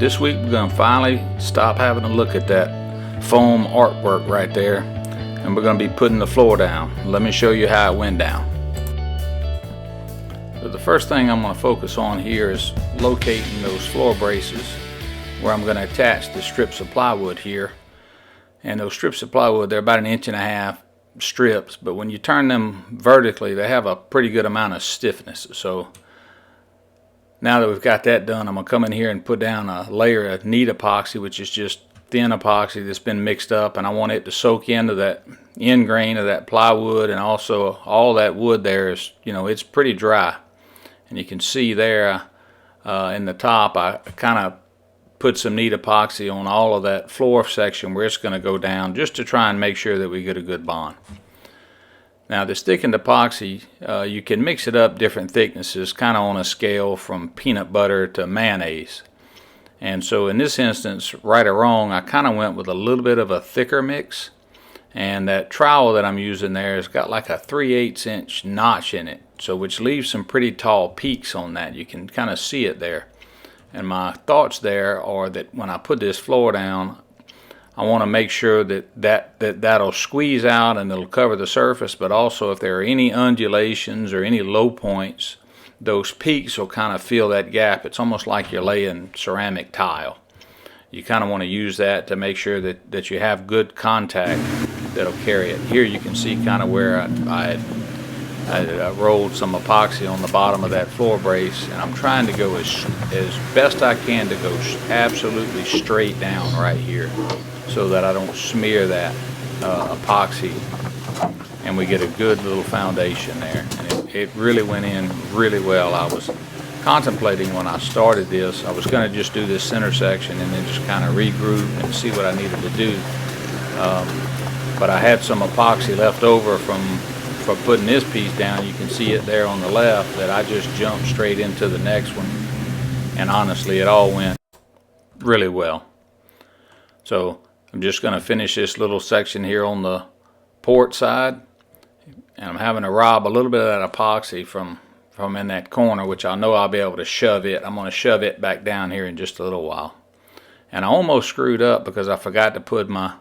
This week we're going to finally stop having to look at that foam artwork right there, and we're going to be putting the floor down. Let me show you how it went down. So the first thing I'm going to focus on here is locating those floor braces where I'm going to attach the strips of plywood here. And those strips of plywood, they're about 1.5 inch strips, but when you turn them vertically they have a pretty good amount of stiffness. So now that we've got that done, I'm going to come in here and put down a layer of neat epoxy, which is just thin epoxy that's been mixed up, and I want it to soak into that end grain of that plywood, and also all that wood there is, it's pretty dry. And you can see there in the top, I kind of put some neat epoxy on all of that floor section where it's going to go down, just to try and make sure that we get a good bond. Now this thickened epoxy, you can mix it up different thicknesses, kind of on a scale from peanut butter to mayonnaise. And so in this instance, right or wrong, I kind of went with a little bit of a thicker mix. And that trowel that I'm using there has got like a 3/8 inch notch in it, so which leaves some pretty tall peaks on that. You can kind of see it there. And my thoughts there are that when I put this floor down, I want to make sure that'll squeeze out and it'll cover the surface, but also if there are any undulations or any low points, those peaks will kind of fill that gap. It's almost like you're laying ceramic tile. You kind of want to use that to make sure that you have good contact that'll carry it. Here you can see kind of where I rolled some epoxy on the bottom of that floor brace, and I'm trying to go as best I can to go absolutely straight down right here so that I don't smear that epoxy, and we get a good little foundation there. And it really went in really well. I was contemplating when I started this, I was going to just do this center section and then just kind of regroup and see what I needed to do. But I had some epoxy left over from putting this piece down. You can see it there on the left, that I just jumped straight into the next one, and honestly it all went really well. So I'm just going to finish this little section here on the port side, and I'm having to rob a little bit of that epoxy from in that corner, which I know I'll be able to shove it. I'm going to shove it back down here in just a little while. And I almost screwed up because I forgot to put my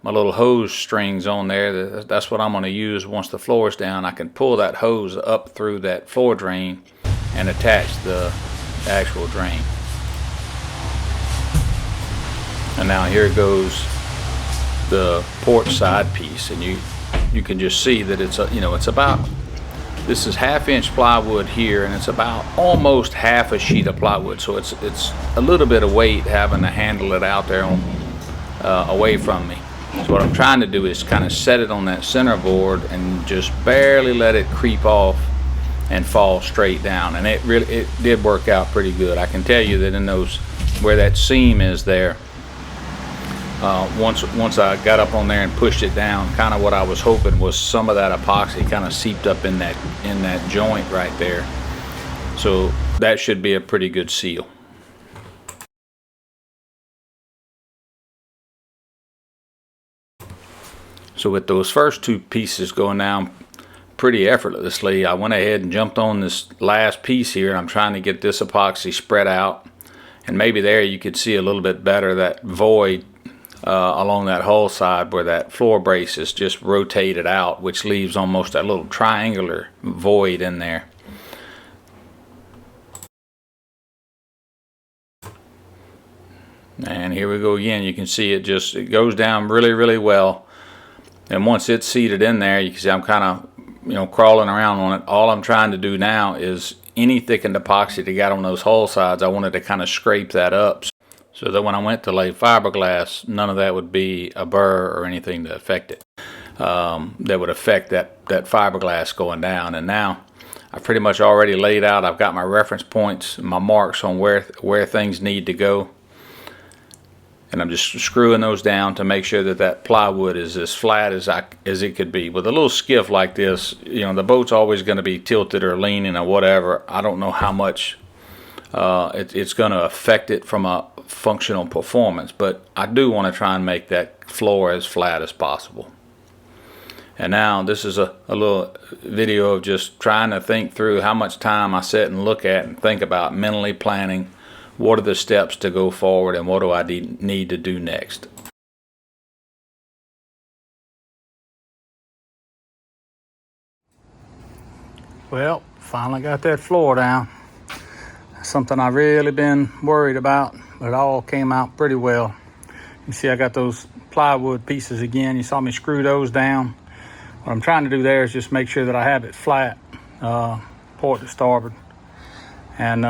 little hose strings on there. That's what I'm going to use once the floor is down. I can pull that hose up through that floor drain and attach the actual drain. And now here goes the port side piece, and you can just see that it's about, this is 1/2 inch plywood here, and it's about almost half a sheet of plywood, so it's a little bit of weight having to handle it out there away from me. So what I'm trying to do is kind of set it on that center board and just barely let it creep off and fall straight down, and it did work out pretty good. I can tell you that in those where that seam is there, once I got up on there and pushed it down, kind of what I was hoping was some of that epoxy kind of seeped up in that joint right there. So that should be a pretty good seal. So with those first two pieces going down pretty effortlessly, I went ahead and jumped on this last piece here, and I'm trying to get this epoxy spread out. And maybe there you could see a little bit better that void along that hull side where that floor brace is just rotated out, which leaves almost a little triangular void in there. And here we go again. You can see it goes down really, really well. And once it's seated in there, you can see I'm kind of crawling around on it. All I'm trying to do now is any thickened epoxy that got on those hull sides, I wanted to kind of scrape that up so that when I went to lay fiberglass, none of that would be a burr or anything to affect it. That would affect that fiberglass going down. And now I've pretty much already laid out. I've got my reference points, my marks on where things need to go. And I'm just screwing those down to make sure that plywood is as flat as it could be. With a little skiff like this, the boat's always going to be tilted or leaning or whatever. I don't know how much it's going to affect it from a functional performance, but I do want to try and make that floor as flat as possible. And now this is a little video of just trying to think through how much time I sit and look at and think about mentally planning what are the steps to go forward and what do I need to do next. Well, finally got that floor down. Something I've really been worried about, but it all came out pretty well. You see I got those plywood pieces again. You saw me screw those down. What I'm trying to do there is just make sure that I have it flat, port to starboard. And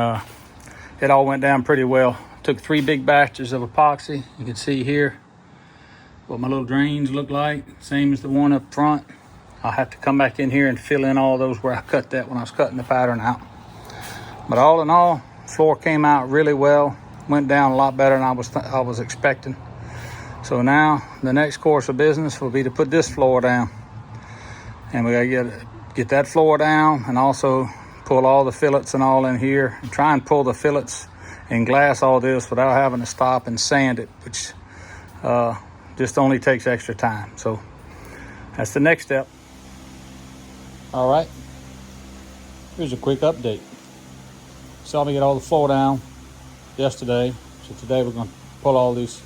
it all went down pretty well. Took 3 big batches of epoxy. You can see here what my little drains look like, same as the one up front. I'll have to come back in here and fill in all those where I cut that when I was cutting the pattern out. But all in all, floor came out really well. Went down a lot better than I was expecting. So now the next course of business will be to put this floor down. And we gotta get that floor down and also pull all the fillets and all in here. And try and pull the fillets and glass all this without having to stop and sand it, which just only takes extra time. So that's the next step. All right, here's a quick update. Saw me get all the floor down yesterday. So today we're gonna pull all these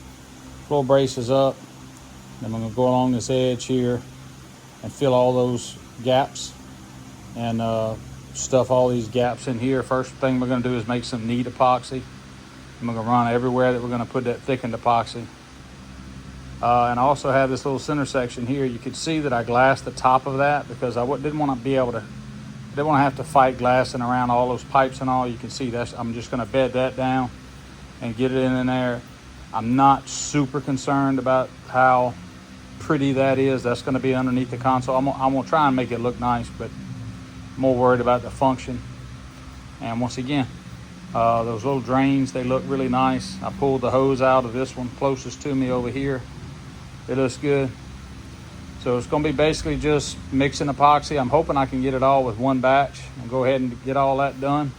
floor braces up. Then we're gonna go along this edge here and fill all those gaps and stuff all these gaps in here. First thing we're gonna do is make some neat epoxy. And we're gonna run everywhere that we're gonna put that thickened epoxy. And I also have this little center section here. You can see that I glassed the top of that because I didn't want to have to fight glassing around all those pipes and all. You can see I'm just gonna bed that down and get it in there. I'm not super concerned about how pretty that is. That's gonna be underneath the console. I'm gonna try and make it look nice, but more worried about the function. And once again, those little drains, they look really nice. I pulled the hose out of this one closest to me over here. It looks good. So it's gonna be basically just mixing epoxy. I'm hoping I can get it all with one batch. I'll go ahead and get all that done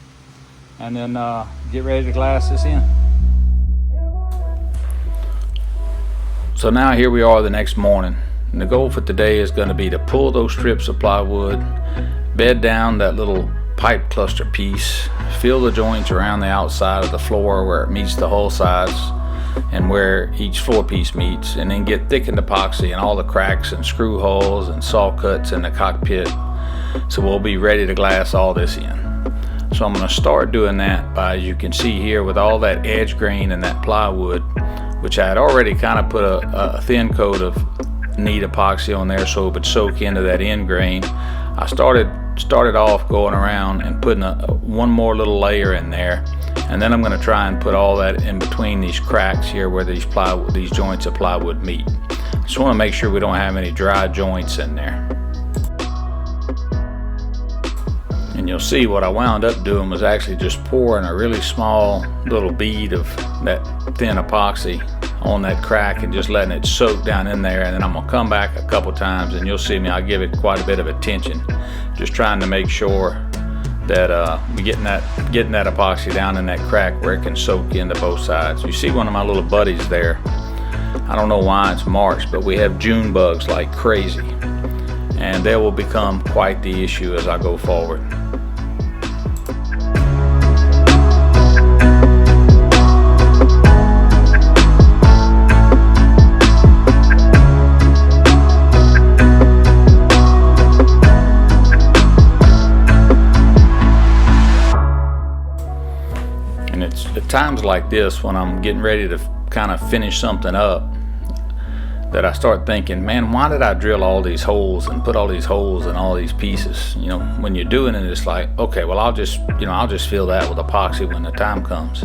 and then get ready to glass this in. So now here we are the next morning. And the goal for today is gonna be to pull those strips of plywood, bed down that little pipe cluster piece, fill the joints around the outside of the floor where it meets the hull sides and where each floor piece meets, and then get thickened epoxy and all the cracks and screw holes and saw cuts in the cockpit. So we'll be ready to glass all this in. So I'm going to start doing that by, as you can see here, with all that edge grain and that plywood, which I had already kind of put a thin coat of neat epoxy on there so it would soak into that end grain. I started off going around and putting one more little layer in there, and then I'm going to try and put all that in between these cracks here where these joints of plywood meet. Just want to make sure we don't have any dry joints in there. And you'll see what I wound up doing was actually just pouring a really small little bead of that thin epoxy on that crack and just letting it soak down in there. And then I'm gonna come back a couple times and you'll see me, I'll give it quite a bit of attention, just trying to make sure that we're getting that epoxy down in that crack where it can soak into both sides. You see one of my little buddies there. I don't know why it's March, but we have June bugs like crazy, and they will become quite the issue as I go forward. And it's at times like this when I'm getting ready to kind of finish something up that I start thinking, man, why did I drill all these holes and put all these holes in all these pieces? You know, when you're doing it, it's like, okay, well, I'll just fill that with epoxy when the time comes.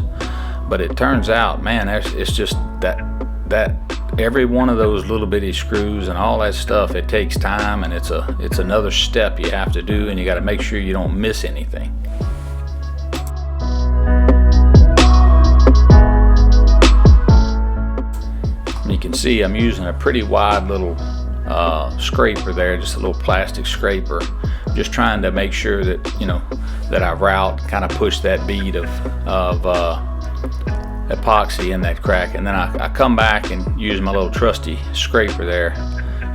But it turns out, man, it's just that every one of those little bitty screws and all that stuff, it takes time, and it's another step you have to do, and you got to make sure you don't miss anything. You can see I'm using a pretty wide little scraper there, just a little plastic scraper, just trying to make sure that, you know, that I route, kind of push that bead of epoxy in that crack, and then I come back and use my little trusty scraper there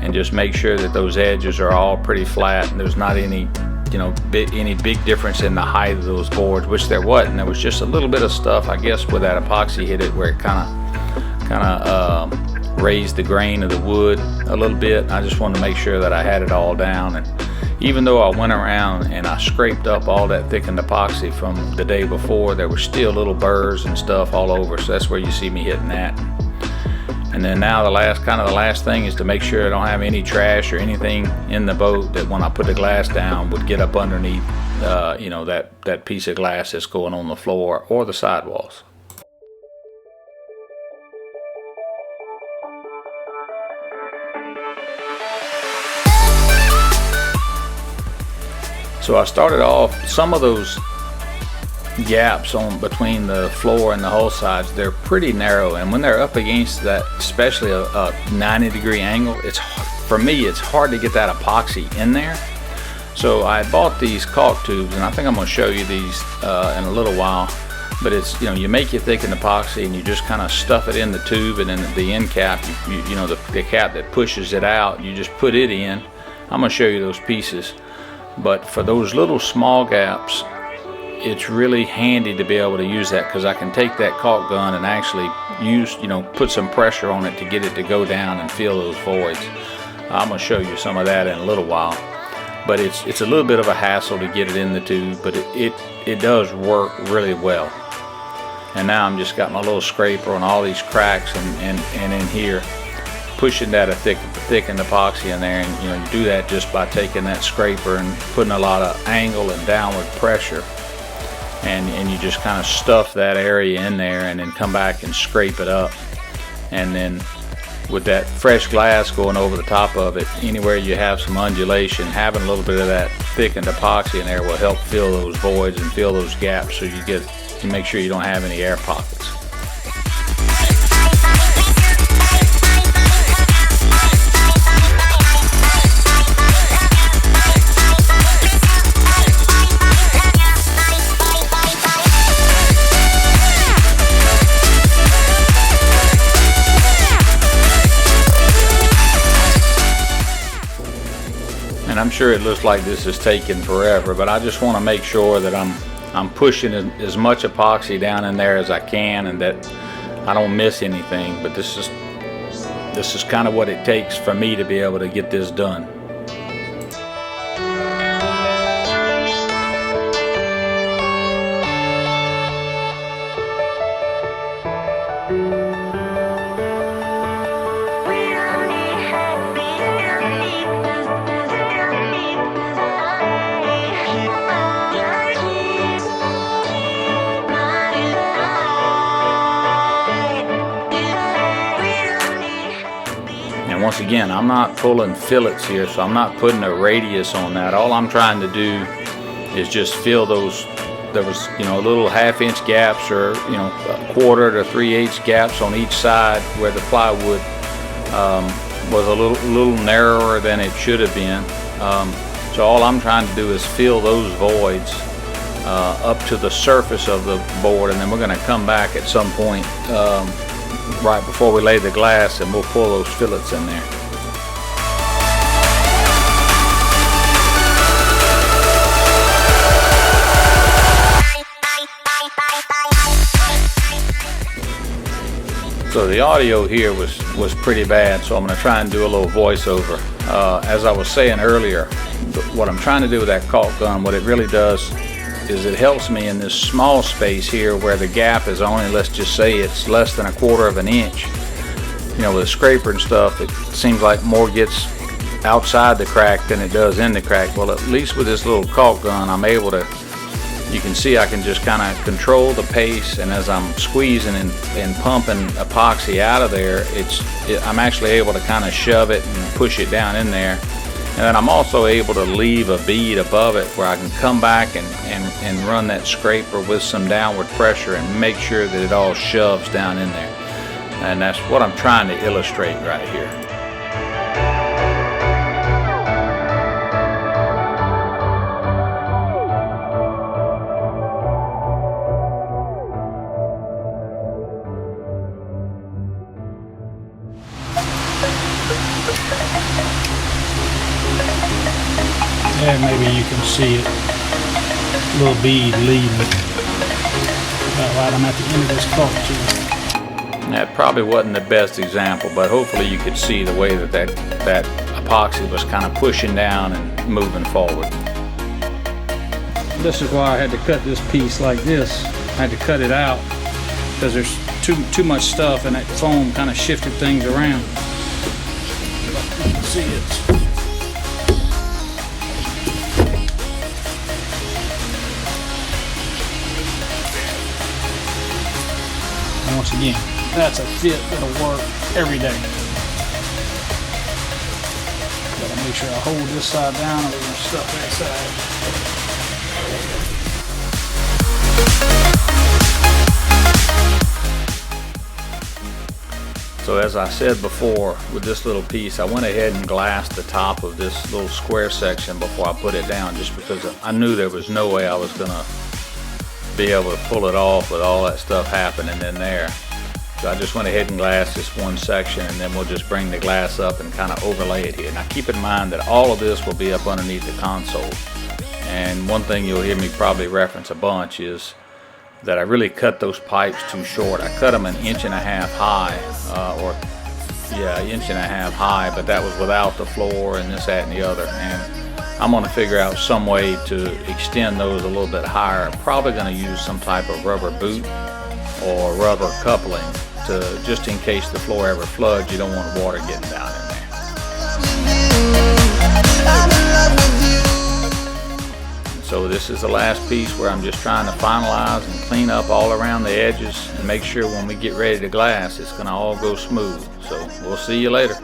and just make sure that those edges are all pretty flat and there's not any any big difference in the height of those boards, which there wasn't. There was just a little bit of stuff, I guess, where that epoxy hit it, where it kind of raised the grain of the wood a little bit. I just wanted to make sure that I had it all down. And even though I went around and I scraped up all that thickened epoxy from the day before, there were still little burrs and stuff all over, so that's where you see me hitting that. And then now the last thing is to make sure I don't have any trash or anything in the boat that when I put the glass down would get up underneath that piece of glass that's going on the floor or the sidewalls. So I started off, some of those gaps on between the floor and the hull sides, they're pretty narrow, and when they're up against that, especially a 90-degree angle, for me it's hard to get that epoxy in there. So I bought these caulk tubes, and I think I'm going to show you these in a little while. But it's, you make your thickened epoxy and you just kind of stuff it in the tube, and then the end cap, the cap that pushes it out, you just put it in. I'm going to show you those pieces. But for those little small gaps, it's really handy to be able to use that, because I can take that caulk gun and actually put some pressure on it to get it to go down and fill those voids. I'm going to show you some of that in a little while. But it's a little bit of a hassle to get it in the tube, but it does work really well. And now I'm just got my little scraper on all these cracks and in here, pushing that thickened epoxy in there. And you do that just by taking that scraper and putting a lot of angle and downward pressure, and you just kind of stuff that area in there, and then come back and scrape it up. And then with that fresh glass going over the top of it, anywhere you have some undulation, having a little bit of that thickened epoxy in there will help fill those voids and fill those gaps, so you make sure you don't have any air pockets. And I'm sure it looks like this is taking forever, but I just want to make sure that I'm pushing as much epoxy down in there as I can, and that I don't miss anything. But this is kind of what it takes for me to be able to get this done. Once again, I'm not pulling fillets here, so I'm not putting a radius on that. All I'm trying to do is just fill those. There was, little half-inch gaps, or a quarter to 3/8 gaps on each side where the plywood was a little narrower than it should have been. So all I'm trying to do is fill those voids up to the surface of the board, and then we're going to come back at some point right before we lay the glass, and we'll pull those fillets in there. So the audio here was pretty bad, so I'm going to try and do a little voiceover. As I was saying earlier, what I'm trying to do with that caulk gun, what it really does is it helps me in this small space here where the gap is only, let's just say it's less than 1/4 of an inch. With a scraper and stuff, it seems like more gets outside the crack than it does in the crack. Well, at least with this little caulk gun, I'm able to, you can see I can just kind of control the pace, and as I'm squeezing and pumping epoxy out of there, I'm actually able to kind of shove it and push it down in there. And then I'm also able to leave a bead above it where I can come back and run that scraper with some downward pressure and make sure that it all shoves down in there. And that's what I'm trying to illustrate right here. There maybe you can see it, little bead leading. Right, I'm at the end of this caulk too. That probably wasn't the best example, but hopefully you could see the way that epoxy was kind of pushing down and moving forward. This is why I had to cut this piece like this. I had to cut it out because there's too much stuff and that foam kind of shifted things around. You can see it. And once again, that's a fit that'll work every day. Gotta make sure I hold this side down or we're gonna stuff that side. So as I said before, with this little piece, I went ahead and glassed the top of this little square section before I put it down, just because I knew there was no way I was gonna be able to pull it off with all that stuff happening in there. So I just went ahead and glassed this one section, and then we'll just bring the glass up and kind of overlay it here. Now keep in mind that all of this will be up underneath the console. And one thing you'll hear me probably reference a bunch is that I really cut those pipes too short. I cut them 1.5 inches high, an 1.5 inches high, but that was without the floor and this, that, and the other. And I'm gonna figure out some way to extend those a little bit higher. I'm probably gonna use some type of rubber boot or rubber coupling to, just in case the floor ever floods, you don't want water getting down in there. So this is the last piece where I'm just trying to finalize and clean up all around the edges and make sure when we get ready to glass, it's gonna all go smooth. So we'll see you later.